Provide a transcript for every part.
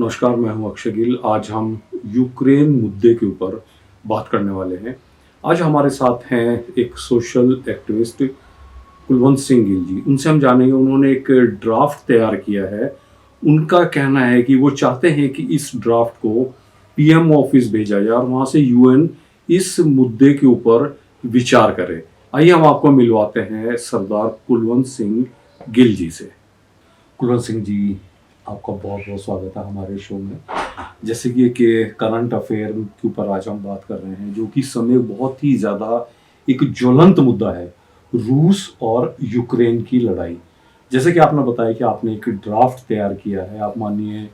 नमस्कार, मैं हूं अक्षय गिल। आज हम यूक्रेन मुद्दे के ऊपर बात करने वाले हैं। आज हमारे साथ हैं एक सोशल एक्टिविस्ट कुलवंत सिंह गिल जी। उनसे हम जानेंगे, उन्होंने एक ड्राफ्ट तैयार किया है। उनका कहना है कि वो चाहते हैं कि इस ड्राफ्ट को पीएम ऑफिस भेजा जाए और वहाँ से यूएन इस मुद्दे के ऊपर विचार करे। आइए हम आपको मिलवाते हैं सरदार कुलवंत सिंह गिल जी से। कुलवंत सिंह जी, आपका बहुत बहुत स्वागत है हमारे शो में। जैसे कि करंट अफेयर के ऊपर आज हम बात कर रहे हैं, जो कि इस समय बहुत ही ज़्यादा एक ज्वलंत मुद्दा है, रूस और यूक्रेन की लड़ाई। जैसे कि आपने बताया कि आपने एक ड्राफ्ट तैयार किया है, आप माननीय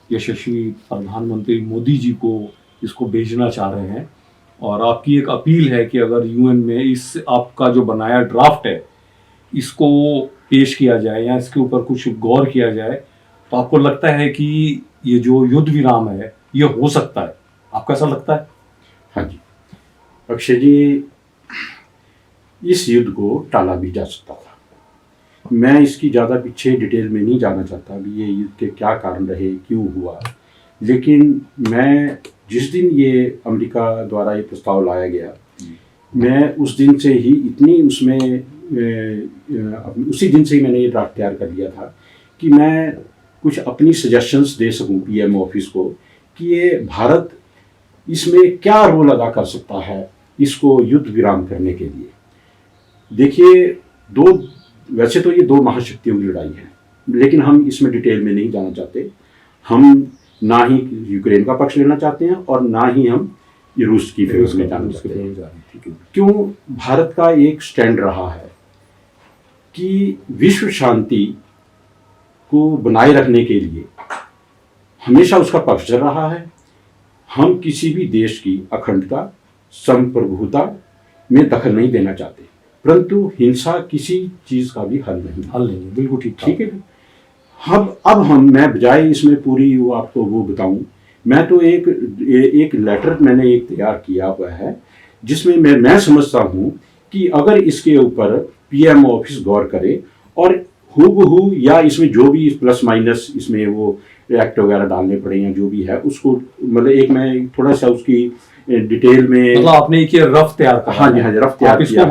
यशस्वी प्रधानमंत्री मोदी जी को इसको भेजना चाह रहे हैं और आपकी एक अपील है कि अगर यूएन में इस आपका जो बनाया ड्राफ्ट है इसको पेश किया जाए या इसके ऊपर कुछ गौर किया जाए, तो आपको लगता है कि ये जो युद्ध विराम है ये हो सकता है? आपको ऐसा लगता है? हाँ जी अक्षय जी, इस युद्ध को टाला भी जा सकता था। मैं इसकी ज़्यादा पीछे डिटेल में नहीं जाना चाहता भी ये युद्ध के क्या कारण रहे, क्यों हुआ। लेकिन मैं जिस दिन ये अमेरिका द्वारा ये प्रस्ताव लाया गया, मैं उस दिन से ही इतनी उसमें उसी दिन से ही मैंने ये ड्राफ्ट तैयार कर लिया था कि मैं कुछ अपनी सजेशंस दे सकूं पीएम ऑफिस को कि ये भारत इसमें क्या रोल अदा कर सकता है इसको युद्ध विराम करने के लिए। देखिए, वैसे तो ये दो महाशक्तियों की लड़ाई है, लेकिन हम इसमें डिटेल में नहीं जाना चाहते। हम ना ही यूक्रेन का पक्ष लेना चाहते हैं और ना ही हम रूस की फेवर में जाना चाहते हैं। क्यों? भारत का एक स्टैंड रहा है कि विश्व शांति को बनाए रखने के लिए हमेशा उसका पक्ष चल रहा है। हम किसी भी देश की अखंडता, संप्रभुता में दखल नहीं देना चाहते, परंतु हिंसा किसी चीज का भी हल नहीं। बिल्कुल ठीक है। मैं बजाय इसमें पूरी वो आपको वो बताऊं, मैं तो एक लेटर मैंने एक तैयार किया हुआ है जिसमें मैं समझता हूं कि अगर इसके ऊपर पीएम ऑफिस गौर करे और हूबहू या इसमें जो भी प्लस माइनस इसमें वो एक्ट वगैरह डालने पड़े या जो भी है उसको, मतलब एक मैं थोड़ा सा उसकी डिटेल में, मतलब आपने एक रफ तैयार करा? हाँ जी, रफ तैयार किया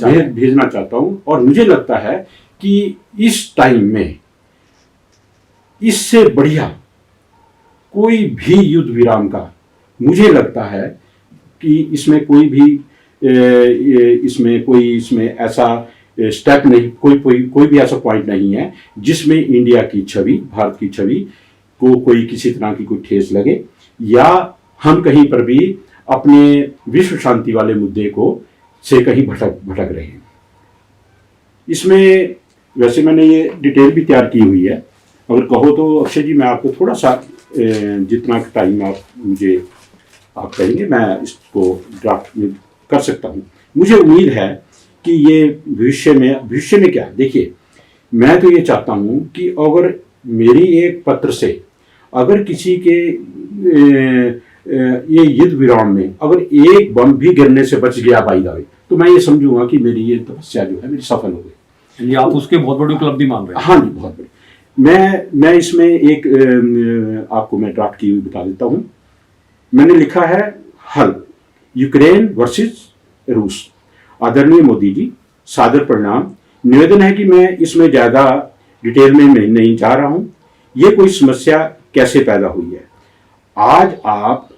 है, भेजना चाहता हूँ। और मुझे लगता है कि इस टाइम में इससे बढ़िया कोई भी युद्ध विराम का, मुझे लगता है कि इसमें कोई ऐसा स्टेप नहीं, कोई भी ऐसा पॉइंट नहीं है जिसमें इंडिया की छवि, भारत की छवि को कोई किसी तरह की कोई ठेस लगे या हम कहीं पर भी अपने विश्व शांति वाले मुद्दे को से कहीं भटक रहे हैं। इसमें वैसे मैंने ये डिटेल भी तैयार की हुई है। अगर कहो तो अक्षय जी, मैं आपको थोड़ा सा जितना टाइम आप कहेंगे मैं इसको ड्राफ्ट में कर सकता हूँ। मुझे उम्मीद है कि ये भविष्य में क्या, देखिए, मैं तो ये चाहता हूँ कि अगर मेरी एक पत्र से अगर किसी के ये युद्ध विराम में अगर एक बम भी गिरने से बच गया बाई द वे, तो मैं ये समझूंगा कि मेरी ये तपस्या जो है मेरी सफल हो गई। ये आप उसके बहुत बड़ी उपलब्धि मान रहे हैं? हाँ जी, बहुत बड़ी। मैं इसमें एक आपको मैं ड्राफ्ट की हुई बता देता हूँ। मैंने लिखा है हल, यूक्रेन वर्सेस रूस। आदरणीय मोदी जी, सादर प्रणाम। निवेदन है कि मैं इसमें ज्यादा डिटेल में नहीं जा रहा हूं। ये कोई समस्या कैसे पैदा हुई है, आज आप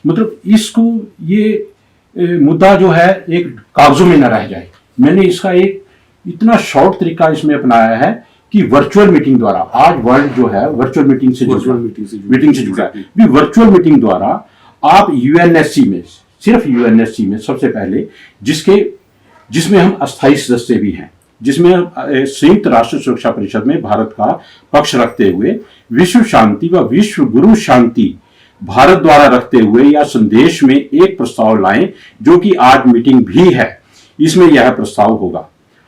मतलब इसको ये मुद्दा जो है एक कागजों में न रह जाए। मैंने इसका एक इतना शॉर्ट तरीका इसमें अपनाया है कि वर्चुअल मीटिंग द्वारा, आज वर्ल्ड जो है वर्चुअल मीटिंग से जुड़ा है। वर्चुअल मीटिंग द्वारा आप यूएनएससी में, सिर्फ यूएनएससी में सबसे पहले, जिसमें हम अस्थायी सदस्य भी हैं, जिसमें संयुक्त राष्ट्र सुरक्षा परिषद में भारत का पक्ष रखते हुए विश्व शांति व विश्व गुरु शांति भारत द्वारा रखते हुए या संदेश में एक प्रस्ताव लाएं, जो कि आज मीटिंग भी है, इसमें यह प्रस्ताव होगा।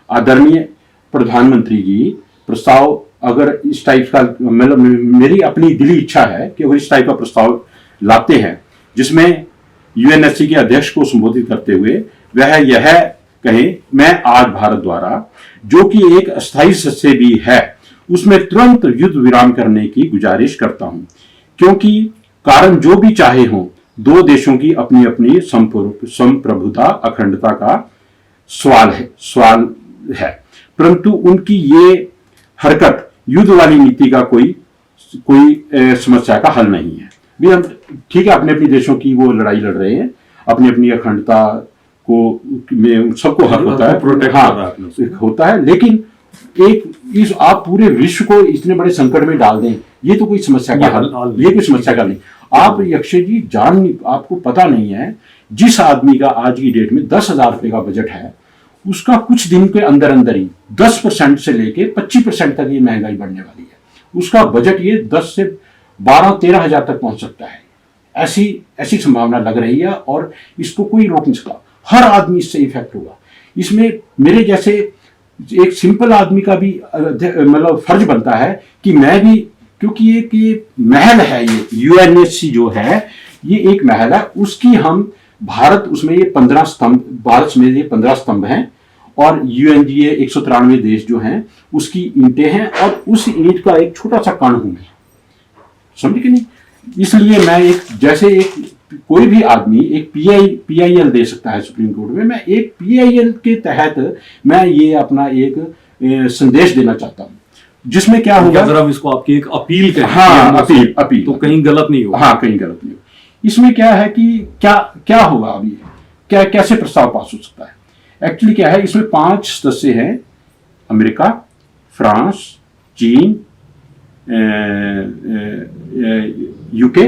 आदरणीय प्रधानमंत्री जी, प्रस्ताव अगर इस टाइप का, मतलब मेरी अपनी दिली इच्छा है कि अगर इस टाइप का प्रस्ताव लाते हैं जिसमें यूएनएससी के अध्यक्ष को संबोधित करते हुए वह यह कहें, मैं आज भारत द्वारा, जो कि एक अस्थायी सदस्य भी है, उसमें तुरंत युद्ध विराम करने की गुजारिश करता हूं, क्योंकि कारण जो भी चाहे हो, दो देशों की अपनी अपनी संप्रभुता अखंडता का सवाल है, परंतु उनकी ये हरकत युद्ध वाली नीति का कोई समस्या का हल नहीं है। भी हम ठीक है, अपने अपने देशों की वो लड़ाई लड़ रहे हैं, अपनी अपनी अखंडता को में सबको हक होता है, प्रोटेक्ट होता है, लेकिन इस आप पूरे विश्व को इतने बड़े संकट में डाल दें, ये तो कोई समस्या का हल, ये कोई समस्या का नहीं। आप अक्षय जी आपको पता नहीं है, जिस आदमी का आज की डेट में 10,000 रुपए का बजट है, उसका कुछ दिन के अंदर अंदर ही 10% से लेके 25% तक ये महंगाई बढ़ने वाली है। उसका बजट ये 10 से 12-13 हजार तक पहुंच सकता है। ऐसी संभावना लग रही है और इसको कोई रोक नहीं सकता। हर आदमी इससे इफेक्ट होगा। इसमें मेरे जैसे एक सिंपल आदमी का भी मतलब फर्ज बनता है कि मैं भी, क्योंकि ये महल है, ये यूएनएससी जो है ये एक महल है, उसकी हम भारत उसमें ये 15 स्तंभ, भारत में ये 15 स्तंभ हैं और यूएनजीए 193 देश जो हैं उसकी ईंटें हैं और उस ईंट का एक छोटा सा कण हूं मैं, समझे कि नहीं। इसलिए मैं कोई भी आदमी एक पीआईएल दे सकता है सुप्रीम कोर्ट में, मैं एक पीआईएल के तहत मैं ये अपना एक संदेश देना चाहता हूं, जिसमें क्या होगा, अगर हम इसको आपकी एक अपील करें, हाँ अपील तो कहीं गलत नहीं होगा। हाँ, कहीं गलत नहीं होगा। इसमें क्या है कि क्या होगा, अभी कैसे प्रस्ताव पास हो सकता है। एक्चुअली क्या है, इसमें 5 सदस्य हैं, अमेरिका, फ्रांस, चीन, यूके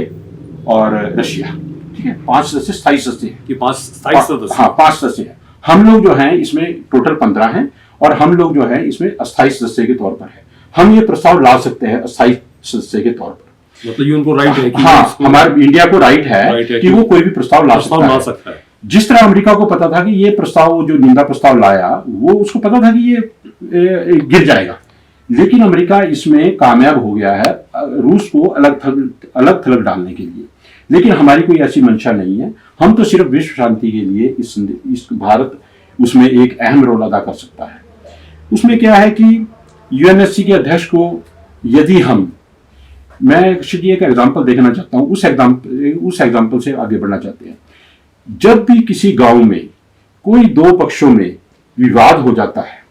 और रशिया, ठीक है। 5 सदस्य, 27 सदस्य हैं। कि 5 स्थायी सदस्य, हाँ 5 सदस्य हैं। हम लोग जो हैं इसमें टोटल 15 हैं और हम लोग जो है इसमें अस्थायी सदस्य के तौर पर है। हम ये प्रस्ताव ला सकते हैं अस्थायी सदस्य के तौर पर, मतलब ये उनको राइट है कि हाँ, हमारे इंडिया को राइट है कि वो कोई भी प्रस्ताव ला सकता है। जिस तरह अमेरिका को पता था कि ये प्रस्ताव, जो निंदा प्रस्ताव लाया, वो उसको पता था कि ये गिर जाएगा, लेकिन अमेरिका इसमें कामयाब हो गया है रूस को अलग थलग डालने के लिए। लेकिन हमारी कोई ऐसी मंशा नहीं है। हम तो सिर्फ विश्व शांति के लिए इस भारत उसमें एक अहम रोल अदा कर सकता है। उसमें क्या है कि यूएनएससी के अध्यक्ष को यदि मैं एक एग्जाम्पल देखना चाहता हूं, उस एग्जाम्पल से आगे बढ़ना चाहते हैं। जब भी किसी गांव में कोई 2 पक्षों में विवाद हो जाता है,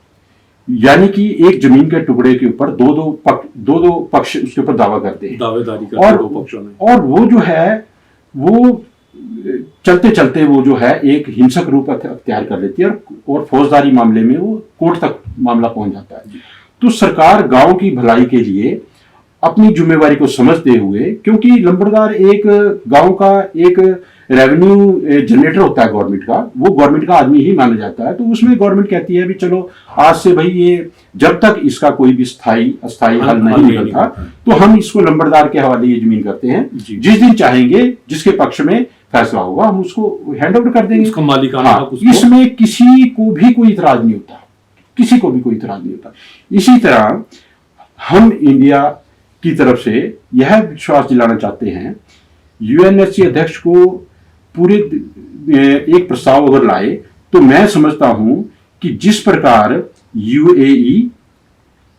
यानी कि एक जमीन के टुकड़े के ऊपर दो पक्ष उसके ऊपर दावा करते हैं, दावेदारी करते हैं 2 पक्षों ने, और वो जो है वो चलते चलते वो जो है एक हिंसक रूप अख्तियार कर लेती है और फौजदारी मामले में वो कोर्ट तक मामला पहुंच जाता है। तो सरकार गांव की भलाई के लिए अपनी जिम्मेवारी को समझते हुए, क्योंकि लंबड़दार एक गांव का एक रेवेन्यू जनरेटर होता है गवर्नमेंट का, वो गवर्नमेंट का आदमी ही माना जाता है, तो उसमें गवर्नमेंट कहती है भी चलो आज से भाई ये जब तक इसका कोई भी अस्थायी हल नहीं निकलता तो हम इसको लंबड़दार के हवाले ये जमीन करते हैं, जिस दिन चाहेंगे जिसके पक्ष में फैसला होगा हम उसको हैंड ओवर कर देंगे, मालिकाना हक उसको। इसमें किसी को भी कोई इतराज नहीं होता, किसी को भी कोई इतराज नहीं होता। इसी तरह हम इंडिया की तरफ से यह विश्वास दिलाना चाहते हैं, यूएनएससी अध्यक्ष को पूरे एक प्रस्ताव अगर लाए तो मैं समझता हूं कि जिस प्रकार यूएई,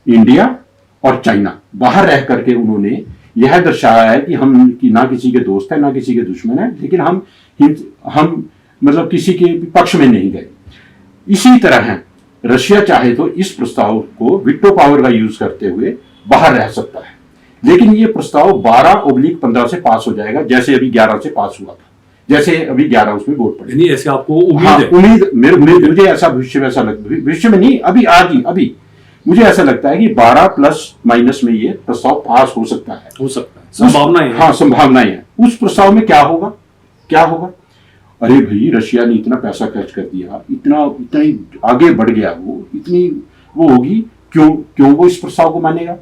इंडिया और चाइना बाहर रह करके उन्होंने यह दर्शाया है कि हम कि ना किसी के दोस्त है ना किसी के दुश्मन है, लेकिन हम मतलब किसी के पक्ष में नहीं गए, इसी तरह है रशिया चाहे तो इस प्रस्ताव को विटो पावर का यूज करते हुए बाहर रह सकता है, लेकिन ये प्रस्ताव 12/15 से पास हो जाएगा, जैसे अभी 11 से पास हुआ था, जैसे अभी 11 उसमें वोट पड़े। यानी ऐसे आपको उम्मीद हाँ, है? उम्मीद मुझे ऐसा भविष्य में नहीं, अभी मुझे ऐसा लगता है कि 12 प्लस माइनस में ये प्रस्ताव पास हो सकता है, संभावनाएं हैं। हाँ, संभावनाएं हैं। उस प्रस्ताव में क्या होगा, अरे भाई रशिया ने इतना पैसा खर्च कर दिया, इतना आगे बढ़ गया, वो इतनी वो होगी, क्यों वो इस प्रस्ताव को मानेगा?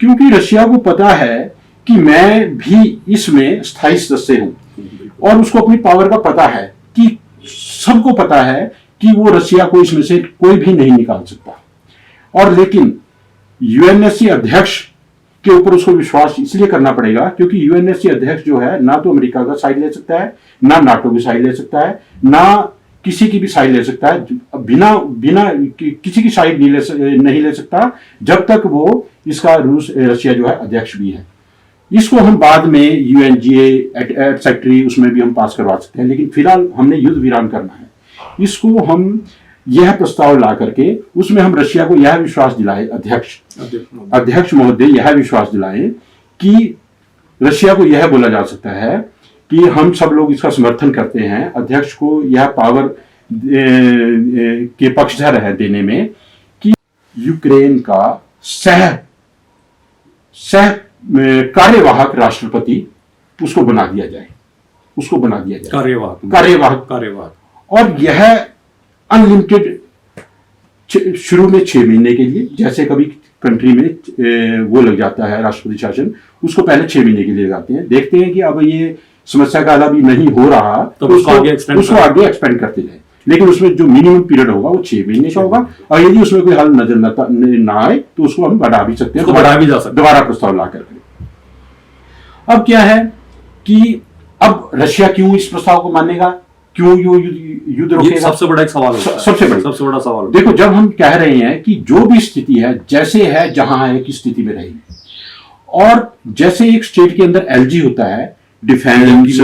क्योंकि रशिया को पता है कि मैं भी इसमें स्थायी सदस्य हूं और उसको अपनी पावर का पता है, कि सबको पता है कि वो रशिया को इसमें से कोई भी नहीं निकाल सकता। और लेकिन यूएनएससी अध्यक्ष के ऊपर उसको विश्वास इसलिए करना पड़ेगा क्योंकि यूएनएससी अध्यक्ष जो है ना तो अमेरिका का साइड ले सकता है, ना नाटो की साइड ले सकता है, ना किसी की भी साइड ले सकता है, बिना बिना किसी की साइड नहीं ले सकता जब तक वो इसका रशिया जो है अध्यक्ष भी है। इसको हम बाद में यूएनजीए एटसेट्री उसमें भी हम पास करवा सकते हैं, लेकिन फिलहाल हमने युद्ध विराम करना है। इसको हम यह प्रस्ताव ला करके उसमें हम रशिया को यह विश्वास दिलाए, अध्यक्ष महोदय यह विश्वास दिलाए कि रशिया को यह बोला जा सकता है कि हम सब लोग इसका समर्थन करते हैं, अध्यक्ष को यह पावर के पक्षधर है देने में कि यूक्रेन का सह कार्यवाहक राष्ट्रपति उसको बना दिया जाए, कार्यवाहक। और यह अनलिमिटेड, शुरू में 6 महीने के लिए, जैसे कभी कंट्री में वो लग जाता है राष्ट्रपति शासन, उसको पहले 6 महीने के लिए लगाते हैं। देखते हैं कि अब ये समस्या का अभी नहीं हो रहा तो उसको आगे एक्सपेंड करते जाए, लेकिन उसमें जो मिनिमम पीरियड होगा वो 6 महीने का होगा। और यदि उसमें कोई हल नजर ना आए तो उसको हम बढ़ा भी सकते हैं, बढ़ा भी जा सकते हैं दोबारा प्रस्ताव ला करके। अब क्या है कि अब रशिया क्यों इस प्रस्ताव को मानेगा, क्यों युद्ध रोकेगा? सबसे बड़ा एक सवाल है, सबसे बड़ा सवाल। देखो, जब हम कह रहे हैं कि जो भी स्थिति है, जैसे है, जहां है, किस स्थिति में रहेगी, और जैसे एक स्टेट के अंदर एलजी होता है, डिफेंस,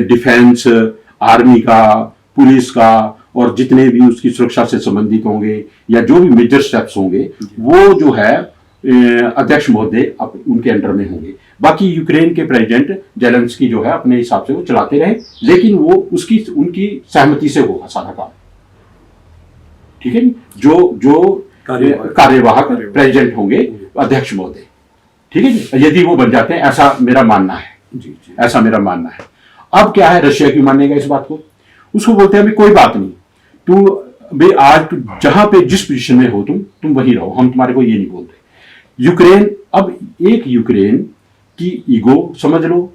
डिफेंस, आर्मी का, पुलिस का, और जितने भी उसकी सुरक्षा से संबंधित होंगे या जो भी मेजर स्टेप्स होंगे वो जो है अध्यक्ष महोदय उनके अंडर में होंगे। बाकी यूक्रेन के प्रेसिडेंट जेलेंस्की जो है अपने हिसाब से वो चलाते रहे, लेकिन वो उनकी सहमति से होगा सारा काम, ठीक है। जो कार्यवाहक प्रेसिडेंट होंगे अध्यक्ष महोदय, ठीक है, यदि वो बन जाते हैं, ऐसा मेरा मानना है, ऐसा मेरा मानना है। अब क्या है, रशिया क्यों मानेगा इस बात को? उसको बोलते हैं अभी कोई बात नहीं, तू आज जहां पे जिस पोजीशन में हो तुम वही रहो, हम तुम्हारे को ये नहीं बोलते। यूक्रेन, अब एक यूक्रेन की ईगो समझ लो,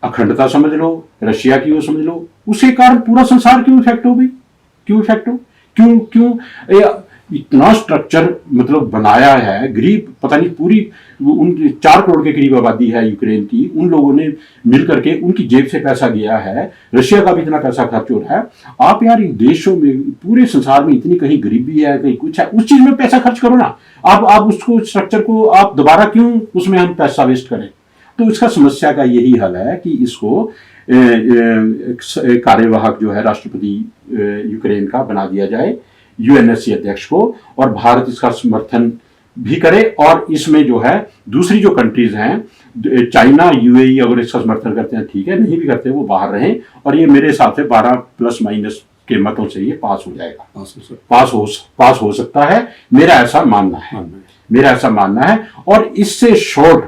अखंडता समझ लो, रशिया की वो समझ लो, उसके कारण पूरा संसार क्यों इफेक्ट हो भाई, क्यों इतना स्ट्रक्चर मतलब बनाया है, गरीब पता नहीं पूरी उन 4 करोड़ के करीब आबादी है यूक्रेन की, उन लोगों ने मिल करके उनकी जेब से पैसा गया है, रशिया का भी इतना पैसा खर्च हो रहा है। आप यार इन देशों में, पूरे संसार में इतनी कहीं गरीबी है, कहीं कुछ है, उस चीज में पैसा खर्च करो ना। आप उसको स्ट्रक्चर को आप दोबारा क्यों उसमें हम पैसा वेस्ट करें? तो इसका समस्या का यही हल है कि इसको कार्यवाहक जो है राष्ट्रपति यूक्रेन का बना दिया जाए, यूएनएससी अध्यक्ष को, और भारत इसका समर्थन भी करे। और इसमें जो है दूसरी जो कंट्रीज हैं, चाइना, यूएई, अगर इसका समर्थन करते हैं ठीक है, नहीं भी करते वो बाहर रहें। और ये मेरे हिसाब से 12 प्लस माइनस के मतों से ये पास हो जाएगा, पास हो सकता है, मेरा ऐसा मानना है। और इससे शॉर्ट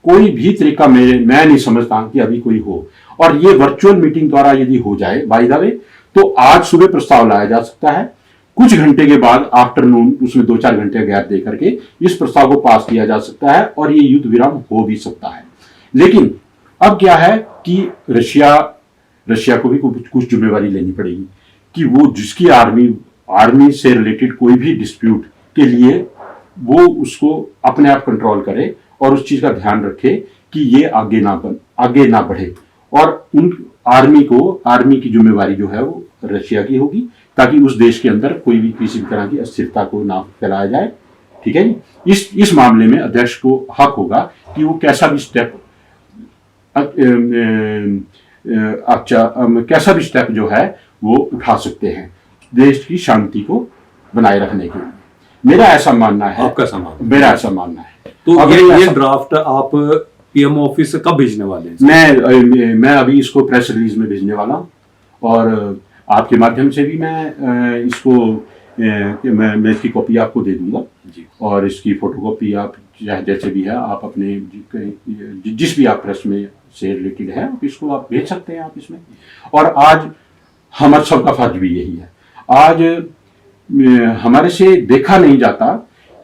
कोई भी तरीका मैं नहीं समझता कि अभी कोई हो। और ये वर्चुअल मीटिंग द्वारा यदि हो जाए बाय द वे, तो आज सुबह प्रस्ताव लाया जा सकता है, कुछ घंटे के बाद आफ्टरनून उसमें 2-4 घंटे गैप दे करके इस प्रस्ताव को पास किया जा सकता है, और ये युद्ध विराम हो भी सकता है। लेकिन अब क्या है कि रशिया को भी कुछ जिम्मेवारी लेनी पड़ेगी कि वो जिसकी आर्मी से रिलेटेड कोई भी डिस्प्यूट के लिए वो उसको अपने आप कंट्रोल करे, और उस चीज का ध्यान रखे कि ये आगे ना बढ़े। और उन आर्मी की जिम्मेवारी जो है वो रशिया की होगी, ताकि उस देश के अंदर कोई भी किसी भी तरह की अस्थिरता को ना फैलाया जाए, ठीक है जी। इस मामले में अध्यक्ष को हक होगा कि वो कैसा भी स्टेप जो है वो उठा सकते हैं देश की शांति को बनाए रखने के लिए। मेरा ऐसा मानना है। आपका ऐसा मानना? मेरा ऐसा मानना है। तो ये ड्राफ्ट आप पीएम ऑफिस से कब भेजने वाले हैं? मैं अभी इसको प्रेस रिलीज में भेजने वाला हूँ, और आपके माध्यम से भी मैं इसको मैं इसकी कॉपी आपको दे दूंगा जी। और इसकी फोटोकॉपी आप जैसे भी है आप अपने जिस भी आप प्रेस में से रिलेटेड है इसको आप भेज सकते हैं आप इसमें। और आज हमारे सबका फर्ज भी यही है। आज हमारे से देखा नहीं जाता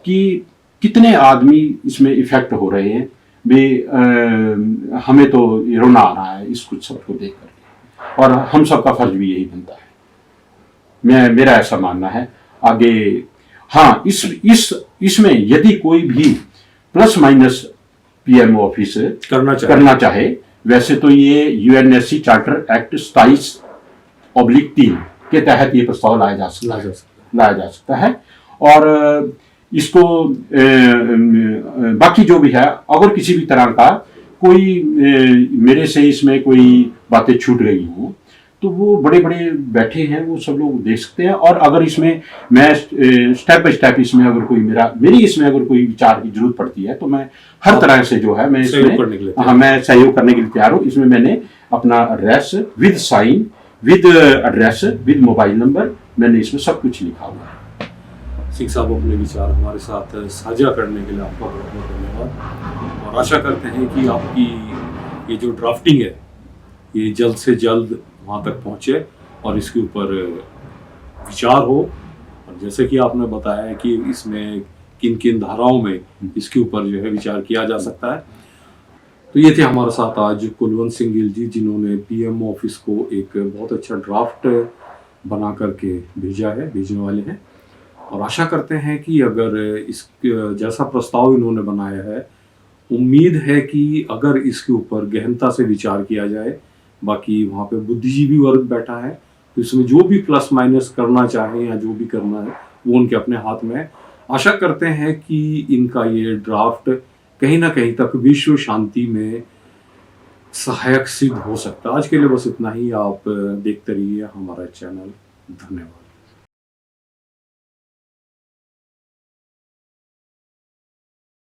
कि कितने आदमी इसमें इफेक्ट हो रहे हैं। हमें तो रोना आ रहा है इस कुछ सबको देख करके, और हम सबका फर्ज भी यही बनता है। मेरा ऐसा मानना है। आगे हाँ, इसमें यदि कोई भी प्लस माइनस पीएम ऑफिस करना चाहे, वैसे तो ये यूएनएससी चार्टर एक्ट 27 1/3 के तहत ये प्रस्ताव लाया जा सकता है। और इसको बाकी जो भी है, अगर किसी भी तरह का कोई मेरे से इसमें कोई बातें छूट गई हो तो वो बड़े बड़े बैठे हैं, वो सब लोग देख सकते हैं। और अगर इसमें मैं स्टेप बाय स्टेप इसमें अगर कोई मेरी इसमें अगर कोई विचार की जरूरत पड़ती है तो मैं हर तरह से जो है मैं इसमें मैं सहयोग करने के लिए तैयार हूँ। इसमें मैंने अपना address with sign, with address, with mobile number, मैंने इसमें सब कुछ लिखा हुआ है। सिंह साहब, अपने विचार हमारे साथ साझा करने के लिए आपका बहुत बहुत धन्यवाद। और आशा करते हैं कि आपकी ये जो ड्राफ्टिंग है ये जल्द से जल्द वहाँ तक पहुँचे और इसके ऊपर विचार हो। और जैसे कि आपने बताया है कि इसमें किन किन धाराओं में इसके ऊपर जो है विचार किया जा सकता है। तो ये थे हमारे साथ आज कुलवंत सिंह गिल जी, जिन्होंने पीएम ऑफिस को एक बहुत अच्छा ड्राफ्ट बना करके भेजने वाले हैं। और आशा करते हैं कि अगर इस जैसा प्रस्ताव इन्होंने बनाया है, उम्मीद है कि अगर इसके ऊपर गहनता से विचार किया जाए, बाकी वहाँ पे बुद्धिजीवी वर्ग बैठा है तो इसमें जो भी प्लस माइनस करना चाहे या जो भी करना है वो उनके अपने हाथ में है। आशा करते हैं कि इनका ये ड्राफ्ट कहीं ना कहीं तक विश्व शांति में सहायक सिद्ध हो सकता है। आज के लिए बस इतना ही। आप देखते रहिए हमारा चैनल। धन्यवाद।